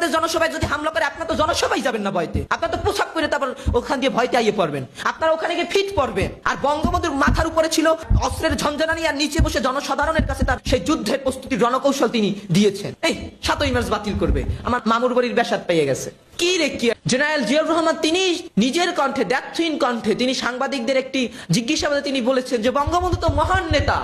আপনাদের জনসভায় যদি হামলা করে আপনার তো জনসভায় যাবেন না ভয়তে, আপনার তো পোশাক পরে তারপর ওখান দিয়ে ভয়তে আইয়ে পড়বেন, আপনারা ওখানে গিয়ে ফিট পড়বেন। আর বঙ্গবন্ধুর মাথার উপরে ছিল অস্ত্রের ঝঞ্ঝানি, আর নিচে বসে জনসাধারণের কাছে তার সেই যুদ্ধের প্রস্তুতির রণকৌশল তিনি দিয়েছেন। এই 7ই মার্চ বাতিল করবে, আমার মামুর বাড়ির বেসাদ পেয়ে গেছে কি রে কি। জেনারেল জিয়াউর রহমান তিনি নিজের কণ্ঠে, দ্যাথহীন কণ্ঠে তিনি সাংবাদিকদের একটি জিজ্ঞাসাবাদে তিনি বলেছেন যে বঙ্গবন্ধু তো মহান নেতা,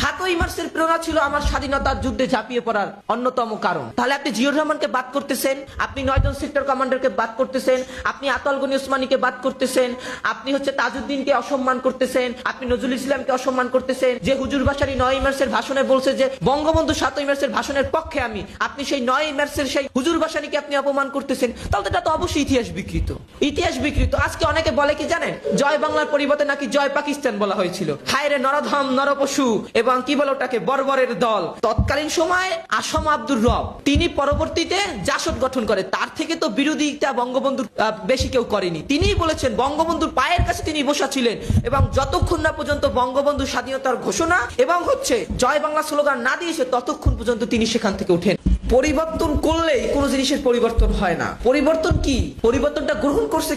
7ই মার্চের প্রেরণা ছিল আমার স্বাধীনতার যুদ্ধে ঝাঁপিয়ে পড়ার অন্যতম কারণ। তাহলে আপনি জিয়াউর রহমানকে বাদ করতেছেন, আপনি 9 জন সেক্টর কমান্ডারকে বাদ করতেছেন, আপনি আতাল গনি ওসমানীকে বাদ করতেছেন, আপনি তাজউদ্দিনকে অসম্মান করতেছেন, আপনি নজরুল ইসলামকে অসম্মান করতেছেন। যে হুজুর ভাসানী 9ই মার্চের ভাষণে বলছে যে বঙ্গবন্ধু 7ই মার্চের ভাষণের পক্ষে আপনি সেই 9ই মার্চের সেই হুজুর ভাসানীকে আপনি অপমান করতেছেন, তাহলে এটা তো অবশ্যই ইতিহাস বিকৃত। ইতিহাস বিকৃত। আজকে অনেকে বলে কি জানেন, জয় বাংলার পরিবর্তে নাকি জয় পাকিস্তান বলা হয়েছিল। হায় রে নরধম নরপশু এবং কি বলে ওটাকে বর্বরের দল। তৎকালীন সময় আসম আব্দুর রব তিনি পরবর্তীতে জাসদ গঠন করে, তার থেকে তো বিরোধিতা বঙ্গবন্ধুর বেশি কেউ করেনি। তিনিই বলেছেন বঙ্গবন্ধুর পায়ের কাছে তিনি বসা ছিলেন এবং যতক্ষণ না পর্যন্ত বঙ্গবন্ধু স্বাধীনতার ঘোষণা এবং জয় বাংলা স্লোগান না দিয়েছে ততক্ষণ পর্যন্ত তিনি সেখান থেকে ওঠেন। পরিবর্তন করলেই কোনো জিনিসের পরিবর্তন হয় না। পরিবর্তন কি? পরিবর্তনটা গ্রহণ করছে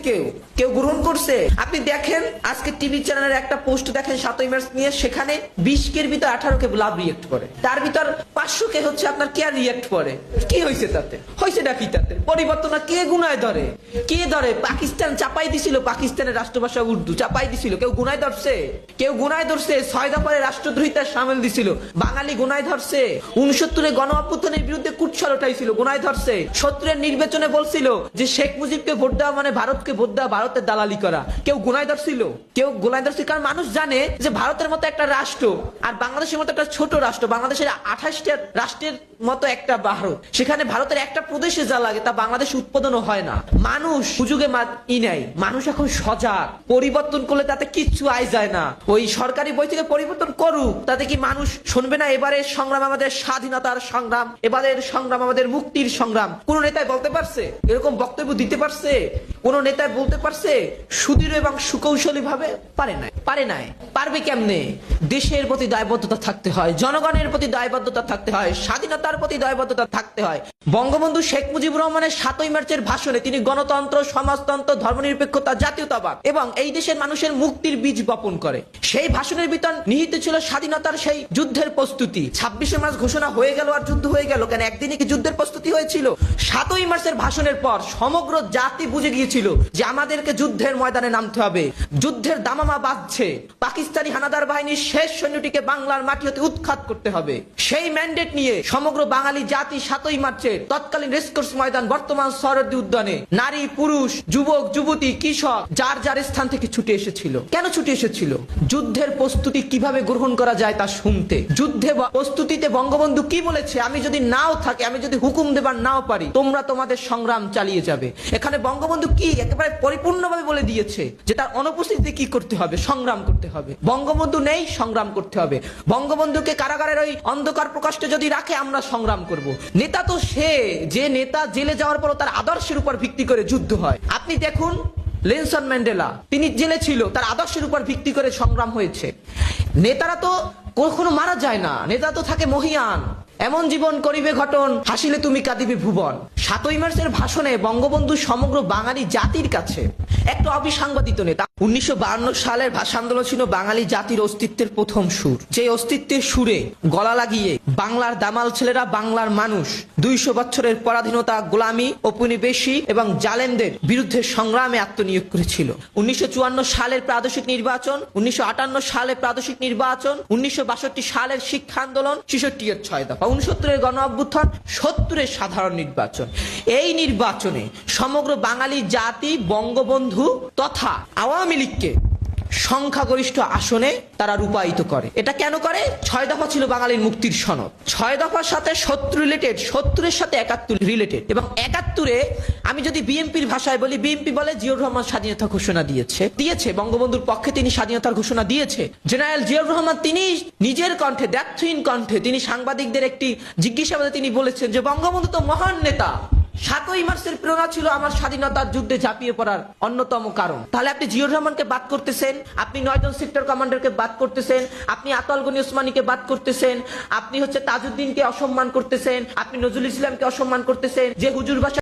কেউ গ্রহণ করছে। আপনি দেখেন আজকে টিভি চ্যানেলের একটা পোস্ট দেখেন 7ই মার্চ নিয়ে, সেখানে 20 কের ভিতর 18 কে লাভ রিয়েক্ট করে, তার ভিতর 500 কে আপনার কেয়ার রিয়েক্ট করে। কি হয়েছে তাতে? হয়েছে নাকি তাতে পরিবর্তন? কে গুনায় ধরে? কে ধরে? পাকিস্তান চাপাই দিছিল, পাকিস্তানের রাষ্ট্রভাষা উর্দু চাপাই দিছিল, কেউ গুনায় ধরছে? কেউ গুনায় ধরছে? 6 দফারে রাষ্ট্রদ্রোহিতার সামিল দিছিল, বাঙালি গুনায় ধরছে। 69-এ গণ অভ্যুত্থানের বিরুদ্ধে কুৎসা ওঠাইছিল, গুনায় ধরছে। 70-এর নির্বাচনে বলছিল যে শেখ মুজিবকে ভোট দেওয়া মানে ভারতকে ভোট দেওয়া, ভারতের দালালি করা, কেউ গুনায় ধরছিল? কেউ গুনায় ধরছে? কারণ মানুষ জানে যে ভারতের মতো একটা রাষ্ট্র আর বাংলাদেশের মতো একটা ছোট রাষ্ট্র, বাংলাদেশের 28টা রাষ্ট্রের মতো একটা ভারত, সেখানে ভারতের একটা প্রদেশে যা লাগে তা বাংলাদেশ উৎপাদনও হয় না। মানুষ সুযোগে নেই, মানুষ এখন সজাগ। পরিবর্তন করলে তাতে কিচ্ছু আয় যায় না। ওই সরকারি বই থেকে পরিবর্তন করুক, তাতে কি মানুষ শুনবে না? এবারের সংগ্রাম আমাদের স্বাধীনতার সংগ্রাম, এবারের সংগ্রাম আমাদের মুক্তির সংগ্রাম। কোন নেতায় বলতে পারছে? এরকম বক্তব্য দিতে পারছে? কোন নেতায় বলতে পারছে সুদৃঢ় এবং সুকৌশলী ভাবে? পারে নাই। পারবে কেমনে? দেশের প্রতি দায়বদ্ধতা থাকতে হয়, জনগণের প্রতি দায়বদ্ধতা থাকতে হয়, স্বাধীনতার প্রতি দায়বদ্ধতা থাকতে হয়। বঙ্গবন্ধু শেখ মুজিবুর রহমানের 7ই মার্চের ভাষণে তিনি গণতন্ত্র, সমাজতন্ত্র, ধর্মনিরপেক্ষতা, জাতীয়তাবাদ এবং এই দেশের মানুষের মুক্তির বীজ বপন করে। সেই ভাষণের ভিতর নিহিত ছিল স্বাধীনতার সেই যুদ্ধের প্রস্তুতি। 26শে মার্চ ঘোষণা হয়ে গেল আর যুদ্ধ হয়ে গেল কেন? একদিনে কি যুদ্ধের প্রস্তুতি হয়েছিল? 7ই মার্চের ভাষণের পর সমগ্র জাতি বুঝে গিয়েছিল যে আমাদেরকে যুদ্ধের ময়দানে নামতে হবে। যুদ্ধের দামামা বাজছে, পাকিস্তানি হানাদার বাহিনীর শেষ সৈন্যটিকে বাংলার মাটি হতে উৎখাত করতে হবে। সেই ম্যান্ডেট নিয়ে সমগ্র বাঙালি জাতি 7ই মার্চের তৎকালীন রেসকোর্স ময়দান, বর্তমান শরৎদি উদ্যানে নারী, পুরুষ, যুবক, যুবতী, কৃষক যার যার স্থান থেকে ছুটে এসেছিল। কেন ছুটে এসেছিল? যুদ্ধের প্রস্তুতি কিভাবে গ্রহণ করা যায় তা শুনতে। যুদ্ধে প্রস্তুতিতে বঙ্গবন্ধু কি বলেছে? আমি যদি নাও থাকি, আমি যদি হুকুম দেবার নাও পারি, তোমরা তোমাদের সংগ্রাম চালিয়ে যাবে। এখানে বঙ্গবন্ধু কি একেবারে পরিপূর্ণভাবে বলে দিয়েছে যে তার অনুপস্থিতিতে কি করতে হবে? সংগ্রাম করতে হবে। বঙ্গবন্ধু নেই, সংগ্রাম করতে হবে। বঙ্গবন্ধুকে কারাগারের ওই অন্ধকার প্রকাশে যদি রাখে, আমরা সংগ্রাম করব। নেতা তো সে যে নেতা জেলে যাওয়ার পর তার আদর্শের উপর ভিত্তি করে যুদ্ধ হয়। আপনি দেখুন নেলসন ম্যান্ডেলা, তিনি জেলে ছিল, তার আদর্শের উপর ভিত্তি করে সংগ্রাম হয়েছে। নেতারা তো কখনো মারা যায় না, নেতা তো থাকে মহিয়ান। এমন জীবন করিবে ঘটন, হাসিলে তুমি কাঁদিবে ভুবন। 7ই মার্চের ভাষণে বঙ্গবন্ধু সমগ্র বাঙালি জাতির কাছে একটা অবিসাংবাদিত নেতা। 1952 সালের ভাষা আন্দোলন ছিল বাঙালি জাতির অস্তিত্বের প্রথম সুর। যে অস্তিত্বের সুরে গলা লাগিয়ে বাংলার দামাল ছেলেরা, বাংলার মানুষ 200 বছরের পরাধীনতা, গোলামি, উপনিবেশী এবং জালেমদের বিরুদ্ধে সংগ্রামে আত্মনিয়োগ করেছিল। 1954 সালের প্রাদেশিক নির্বাচন, 1958 সালের প্রাদেশিক নির্বাচন, 1962 সালের শিক্ষা আন্দোলন, 66-এর 6 দফা, 69-এর গণ অভ্যুত্থান, 70-এর সাধারণ নির্বাচন। এই নির্বাচনে সমগ্র বাঙালি জাতি বঙ্গবন্ধু তথা আওয়ামী লীগকে সংখ্যাগরিষ্ঠ আসনে তারা রূপায়িত করে। এটা কেন করে? 6 দফা ছিল বাঙালির মুক্তির সনদ। 6 দফার সাথে 70 রিলেটেড, 70-এর সাথে 71 রিলেটেড। এবং 71-এ আমি যদি বিএনপির ভাষায় বলি, বিএনপি বলে জিয়াউর রহমান স্বাধীনতা ঘোষণা দিয়েছে বঙ্গবন্ধুর পক্ষে তিনি স্বাধীনতার ঘোষণা দিয়েছে। জেনারেল জিয়াউর রহমান তিনি নিজের কণ্ঠে, দ্যাথহীন কণ্ঠে তিনি সাংবাদিকদের একটি জিজ্ঞাসাবাদে তিনি বলেছেন যে বঙ্গবন্ধু তো মহান নেতা, 7ই মার্চের প্রেরণা ছিল আমার স্বাধীনতার যুদ্ধে ঝাঁপিয়ে পড়ার অন্যতম কারণ। তাহলে আপনি জিয়র রহমানকে বাদ করতেছেন, আপনি 9 জন সেক্টর কমান্ডারকে বাদ করতেছেন, আপনি আতাল গনি ওসমানীকে বাদ করতেছেন, আপনি তাজউদ্দিনকে অসম্মান করতেছেন, আপনি নজরুল ইসলামকে অসম্মান করতেছেন, যে হুজুর ভাষা